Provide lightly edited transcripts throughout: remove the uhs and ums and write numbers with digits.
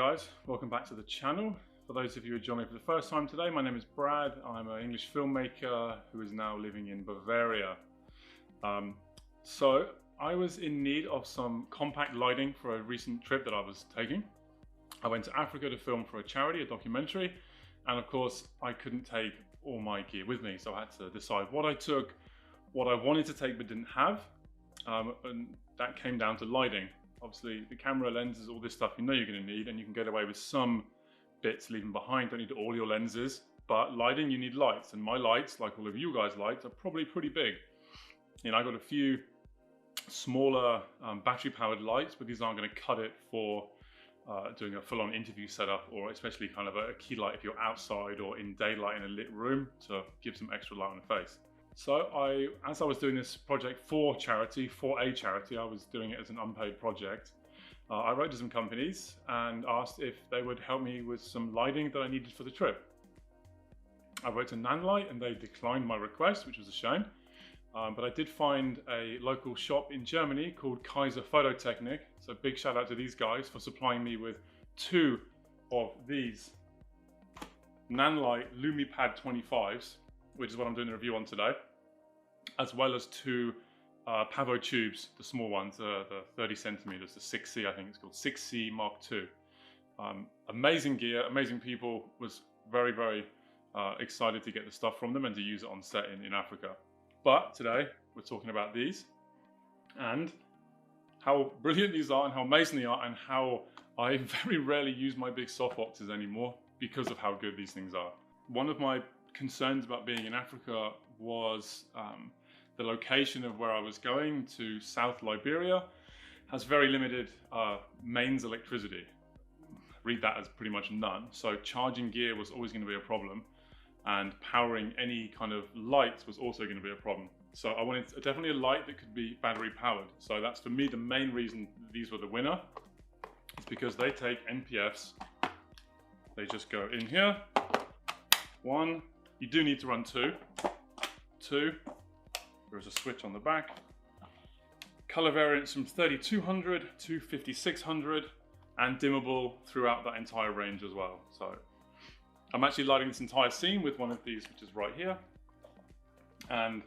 guys, welcome back to the channel. For those of you who are joining for the first time today, my name is Brad. I'm an English filmmaker who is now living in Bavaria. So I was in need of some compact lighting for a recent trip that I was taking. I went to Africa to film for a charity, a documentary, and of course I couldn't take all my gear with me, so I had to decide what I took, what I wanted to take but didn't have, and that came down to lighting. Obviously the camera, lenses, all this stuff you know you're going to need, and you can get away with some bits leaving behind. Don't need all your lenses, but lighting, you need lights, and my lights, like all of you guys' lights, are probably pretty big. You know, I got a few smaller battery powered lights, but these aren't going to cut it for doing a full-on interview setup, or especially kind of a key light if you're outside or in daylight in a lit room to give some extra light on the face. So as I was doing this project for a charity, I was doing it as an unpaid project. I wrote to some companies and asked if they would help me with some lighting that I needed for the trip. I wrote to NANLITE and they declined my request, which was a shame. But I did find a local shop in Germany called Kaiser Phototechnik. So big shout out to these guys for supplying me with 2 of these NANLITE LUMIPAD 25s, which is what I'm doing the review on today, as well as 2 Pavo tubes, the small ones, the 30 centimeters, the 6C, I think it's called, 6C Mark II. Amazing gear, amazing people. Was very, very excited to get the stuff from them and to use it on set in Africa. But today we're talking about these and how brilliant these are and how amazing they are, and how I very rarely use my big softboxes anymore because of how good these things are. One of my concerns about being in Africa was the location of where I was going to. South Liberia has very limited mains electricity. Read that as pretty much none. So charging gear was always going to be a problem, and powering any kind of lights was also going to be a problem. So I wanted definitely a light that could be battery powered. So that's for me the main reason these were the winner. It's because they take NPFs. They just go in here. 1. You do need to run 2. 2. There's a switch on the back. Color variants from 3200 to 5600, and dimmable throughout that entire range as well. So I'm actually lighting this entire scene with one of these, which is right here. And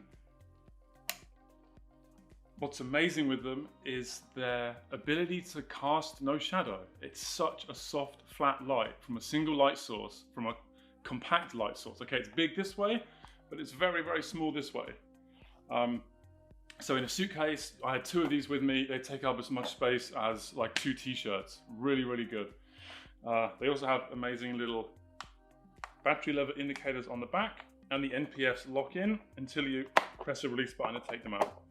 what's amazing with them is their ability to cast no shadow. It's such a soft, flat light from a single light source, from a compact light source. Okay, it's big this way, but it's very, very small this way. So in a suitcase, I had 2 of these with me. They take up as much space as like 2 t-shirts. Really, really good. They also have amazing little battery level indicators on the back, and the NPFs lock in until you press the release button to take them out.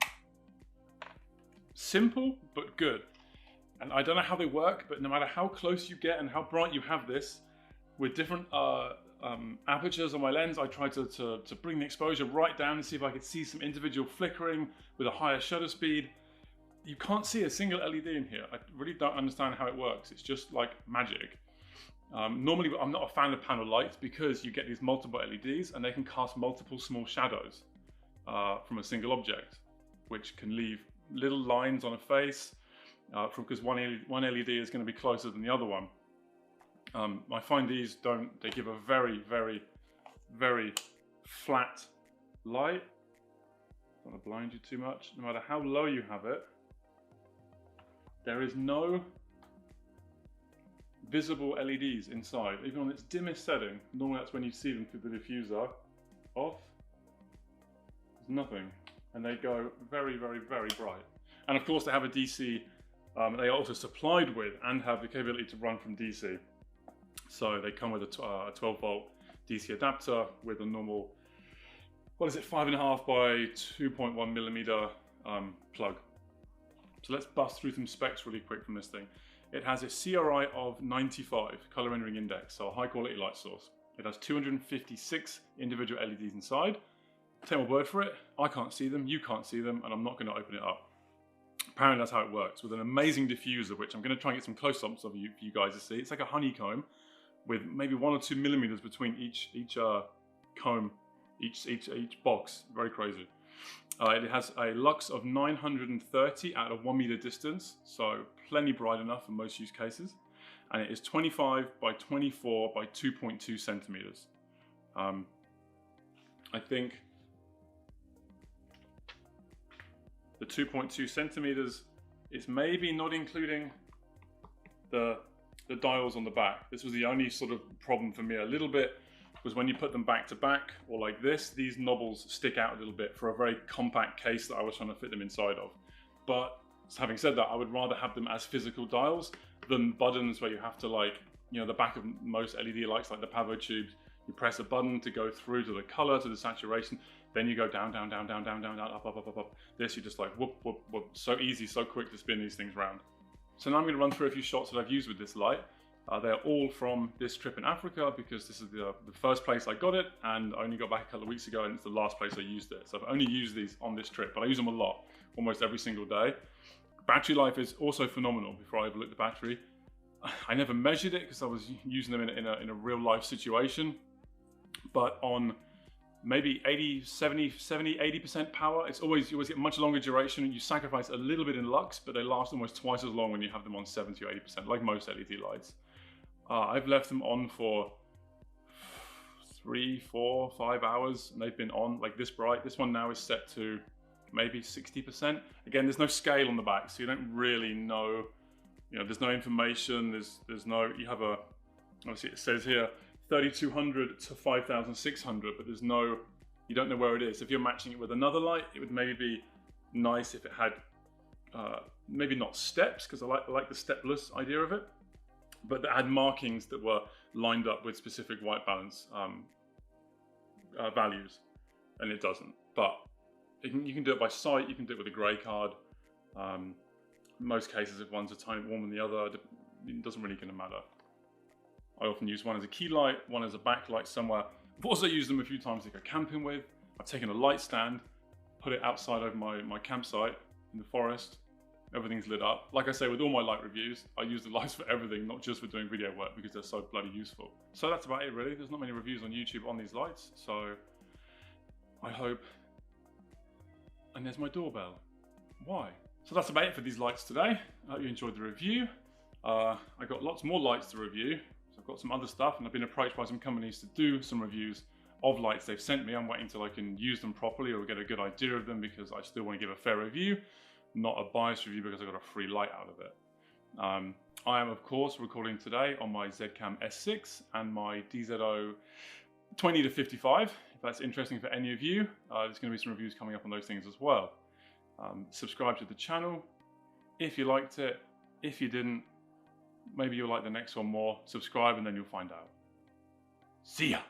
Simple, but good. And I don't know how they work, but no matter how close you get and how bright you have this, with different apertures on my lens, I tried to bring the exposure right down and see if I could see some individual flickering with a higher shutter speed. You can't see a single LED in here. I really don't understand how it works. It's just like magic. Normally I'm not a fan of panel lights because you get these multiple LEDs and they can cast multiple small shadows from a single object, which can leave little lines on a face because one LED is going to be closer than the other one. I find these they give a very, very, very flat light. Don't want to blind you too much. No matter how low you have it, there is no visible LEDs inside, even on its dimmest setting. Normally that's when you see them through the diffuser. Off, there's nothing. And they go very, very, very bright. And of course they have a DC, they are also supplied with and have the capability to run from DC. So they come with a 12 volt DC adapter with a normal, what is it, 5.5 by 2.1 millimeter plug. So let's bust through some specs really quick from this thing. It has a CRI of 95, color rendering index, so a high quality light source. It has 256 individual LEDs inside. Take my word for it, I can't see them, you can't see them, and I'm not going to open it up. Apparently that's how it works, with an amazing diffuser, which I'm going to try and get some close-ups of for you guys to see. It's like a honeycomb with maybe 1 or 2 millimeters between each comb, each box. Very crazy. It has a lux of 930 at a 1 meter distance, so plenty bright enough for most use cases. and it is 25 by 24 by 2.2 centimeters. I think the 2.2 centimeters is maybe not including the dials on the back. This was the only sort of problem for me a little bit, was when you put them back to back or like this, these knobbles stick out a little bit for a very compact case that I was trying to fit them inside of. But having said that, I would rather have them as physical dials than buttons where you have to, like, you know, the back of most LED lights, like the Pavo tubes, you press a button to go through to the color, to the saturation, then you go down, down, down, down, down, down, down, up, up, up, up, up. This, you just like whoop, whoop, whoop. So easy, so quick to spin these things around. So now I'm going to run through a few shots that I've used with this light. They're all from this trip in Africa, because this is the first place I got it, and I only got back a couple of weeks ago, and it's the last place I used it. So I've only used these on this trip, but I use them a lot, almost every single day. Battery life is also phenomenal. Before I overlooked the battery, I never measured it because I was using them in a real life situation. But on maybe 80% power, you always get much longer duration. You sacrifice a little bit in lux, but they last almost twice as long when you have them on 70 or 80%, like most LED lights. I've left them on for 3, 4, 5 hours, and they've been on like this bright. This one now is set to maybe 60%. Again, there's no scale on the back, so you don't really know, you know, there's no information, there's no, you have a, obviously it says here 3200 to 5600, but there's no, you don't know where it is. If you're matching it with another light, it would maybe be nice if it had, maybe not steps, because I like the stepless idea of it, but that had markings that were lined up with specific white balance values, and it doesn't. But you can do it by sight, you can do it with a grey card. Most cases, if one's a tiny warmer than the other, it doesn't really gonna matter. I often use one as a key light, one as a backlight somewhere. I've also used them a few times to go camping with. I've taken a light stand, put it outside of my campsite in the forest. Everything's lit up. Like I say, with all my light reviews, I use the lights for everything, not just for doing video work, because they're so bloody useful. So that's about it, really. There's not many reviews on YouTube on these lights, so I hope. And there's my doorbell. Why? So that's about it for these lights today. I hope you enjoyed the review. I got lots more lights to review. So I've got some other stuff, and I've been approached by some companies to do some reviews of lights they've sent me. I'm waiting till I can use them properly or get a good idea of them, because I still want to give a fair review, not a biased review because I got a free light out of it. I am, of course, recording today on my Zcam S6 and my DZO 20 to 55. If that's interesting for any of you, there's going to be some reviews coming up on those things as well. Subscribe to the channel if you liked it. If you didn't, maybe you'll like the next one more. Subscribe and then you'll find out. See ya!